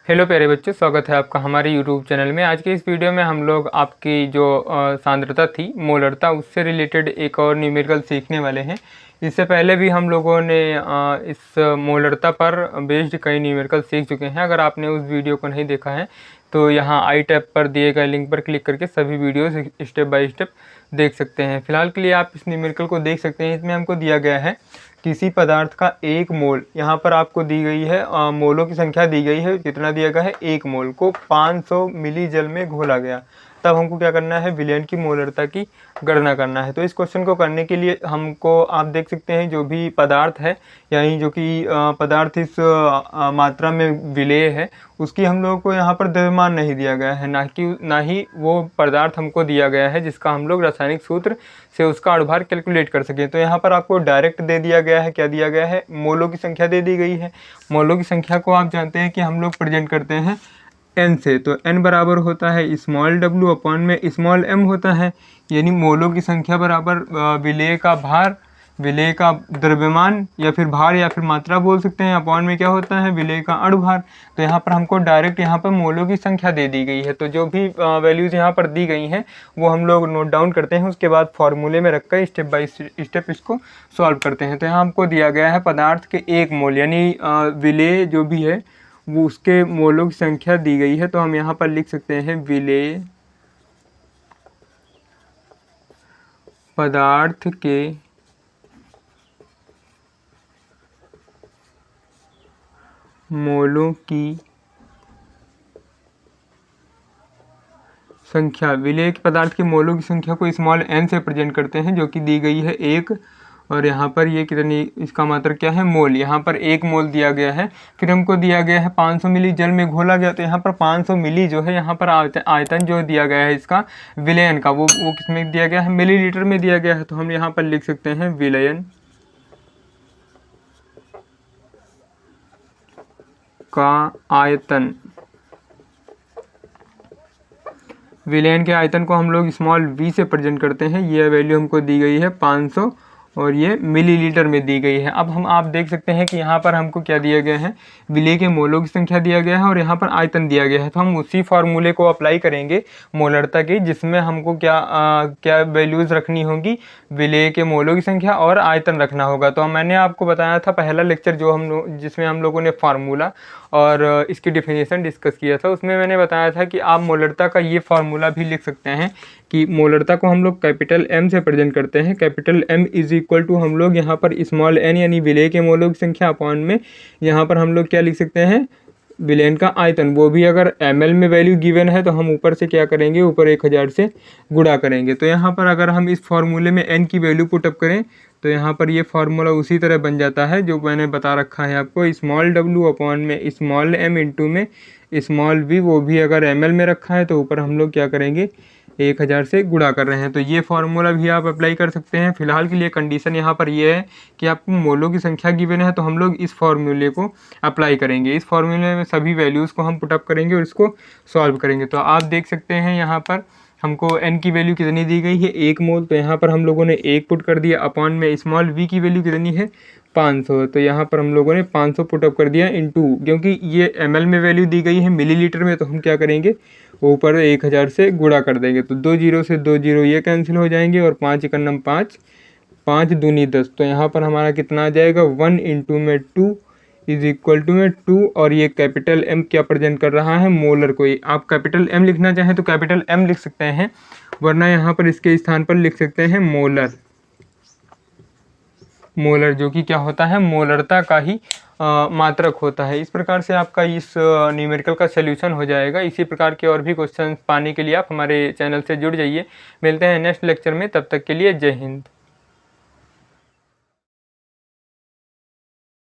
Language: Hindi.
हेलो प्यारे बच्चों, स्वागत है आपका हमारे यूट्यूब चैनल में। आज के इस वीडियो में हम लोग आपकी जो सांद्रता थी, मोलरता, उससे रिलेटेड एक और न्यूमेरिकल सीखने वाले हैं। इससे पहले भी हम लोगों ने इस मोलरता पर बेस्ड कई न्यूमेरिकल सीख चुके हैं। अगर आपने उस वीडियो को नहीं देखा है तो यहाँ आई टैब पर दिए गए लिंक पर क्लिक करके सभी वीडियोस स्टेप बाय स्टेप देख सकते हैं। फिलहाल के लिए आप इस न्यूमेरिकल को देख सकते हैं। इसमें हमको दिया गया है किसी पदार्थ का 1 मोल, यहाँ पर आपको दी गई है मोलों की संख्या दी गई है। कितना दिया गया है? 1 मोल को 500 मिली जल में घोला गया। तब हमको क्या करना है? विलयन की मोलरता की गणना करना है। तो इस क्वेश्चन को करने के लिए हमको आप देख सकते हैं जो भी पदार्थ है, यानी जो कि पदार्थ इस मात्रा में विलेय है, उसकी हम लोगों को यहाँ पर द्रव्यमान नहीं दिया गया है, ना ही वो पदार्थ हमको दिया गया है जिसका हम लोग रासायनिक सूत्र से उसका अणुभार कैलकुलेट कर सकें। तो यहाँ पर आपको डायरेक्ट दे दिया गया है। क्या दिया गया है? मोलों की संख्या दे दी गई है। मोलों की संख्या को आप जानते हैं कि हम लोग प्रेजेंट करते हैं n से। तो n बराबर होता है स्मॉल w अपॉन में स्मॉल m होता है, यानी मोलों की संख्या बराबर विलेय का भार, विलेय का द्रव्यमान या फिर भार या फिर मात्रा बोल सकते हैं, अपॉन में क्या होता है? विलेय का अणुभार। तो यहाँ पर हमको डायरेक्ट यहाँ पर मोलों की संख्या दे दी गई है। तो जो भी वैल्यूज़ यहाँ पर दी गई हैं वो हम लोग नोट डाउन करते हैं, उसके बाद फॉर्मूले में रखकर स्टेप बाय स्टेप इसको सॉल्व करते हैं। तो यहाँ हमको दिया गया है पदार्थ के 1 मोल, यानी विलेय जो भी है वो उसके मोलों की संख्या दी गई है। तो हम यहाँ पर लिख सकते हैं विलेय पदार्थ के मोलों की संख्या, विलेय के पदार्थ के मोलों की संख्या को स्मॉल n से प्रेजेंट करते हैं, जो कि दी गई है 1। और यहाँ पर ये कितनी, इसका मात्रक क्या है? मोल। यहाँ पर 1 मोल दिया गया है। फिर हमको दिया गया है 500 मिली जल में घोला गया। तो यहाँ पर 500 मिली जो है, यहाँ पर आयतन जो दिया गया है इसका विलयन का, वो किसमें दिया गया है? मिलीलीटर में दिया गया है। तो हम यहाँ पर लिख सकते हैं विलयन का आयतन। विलयन के आयतन को हम लोग स्मॉल v से प्रेजेंट करते हैं। ये वैल्यू हमको दी गई है 500 और ये मिलीलीटर में दी गई है। अब हम आप देख सकते हैं कि यहाँ पर हमको क्या दिया गया है? विलेय के मोलों की संख्या दिया गया है और यहाँ पर आयतन दिया गया है। तो हम उसी फार्मूले को अप्लाई करेंगे मोलरता की, जिसमें हमको क्या वैल्यूज़ रखनी होगी? विलेय के मोलों की संख्या और आयतन रखना होगा। तो मैंने आपको बताया था पहला लेक्चर जिसमें हम लोगों ने फार्मूला और इसकी डिफिनेशन डिस्कस किया था, उसमें मैंने बताया था कि आप मोलरता का ये फार्मूला भी लिख सकते हैं कि मोलरता को हम लोग कैपिटल M से प्रेजेंट करते हैं। Capital M is equal to हम लोग यहाँ पर स्मॉल n यानी विलेय के मोलों की संख्या अपॉन में यहाँ पर हम लोग क्या लिख सकते हैं? विलयन का आयतन। वो भी अगर ml में वैल्यू गिवन है तो हम ऊपर से क्या करेंगे? ऊपर 1000 से गुणा करेंगे। तो यहाँ पर अगर हम इस फार्मूले में n की वैल्यू पुटअप करें तो यहाँ पर ये फार्मूला उसी तरह बन जाता है जो मैंने बता रखा है आपको, स्मॉल w अपॉन में स्मॉल m इंटू में स्मॉल v। वो भी अगर ml में रखा है तो ऊपर हम लोग क्या करेंगे? 1000 से गुणा कर रहे हैं। तो ये फार्मूला भी आप अप्लाई कर सकते हैं। फिलहाल के लिए कंडीशन यहाँ पर ये है कि आपको मोलों की संख्या गिवन है, तो हम लोग इस फार्मूले को अप्लाई करेंगे। इस फार्मूले में सभी वैल्यूज़ को हम पुटअप करेंगे और इसको सॉल्व करेंगे। तो आप देख सकते हैं यहाँ पर हमको n की वैल्यू कितनी दी गई है? 1 मोल। तो यहाँ पर हम लोगों ने 1 पुट कर दिया, अपॉन में स्मॉल v की वैल्यू कितनी है? 500। तो यहाँ पर हम लोगों ने 500 पुटअप कर दिया इनटू, क्योंकि ये ml में वैल्यू दी गई है मिलीलीटर में, तो हम क्या करेंगे? ऊपर 1000 से गुणा कर देंगे। तो 2 जीरो से 2 जीरो ये कैंसिल हो जाएंगे और 5 एकम 5, 5 दूनी 10। तो यहाँ पर हमारा कितना आ जाएगा? 1 इंटू में 2 इज इक्वल टू में 2। और ये कैपिटल M क्या प्रेजेंट कर रहा है? मोलर को। आप कैपिटल M लिखना चाहें तो कैपिटल M लिख सकते हैं, वरना यहाँ पर इसके स्थान पर लिख सकते हैं मोलर। मोलर जो कि क्या होता है? मोलरता का ही मात्रक होता है। इस प्रकार से आपका इस न्यूमेरिकल का सलूशन हो जाएगा। इसी प्रकार के और भी क्वेश्चन पाने के लिए आप हमारे चैनल से जुड़ जाइए। मिलते हैं नेक्स्ट लेक्चर में, तब तक के लिए जय हिंद।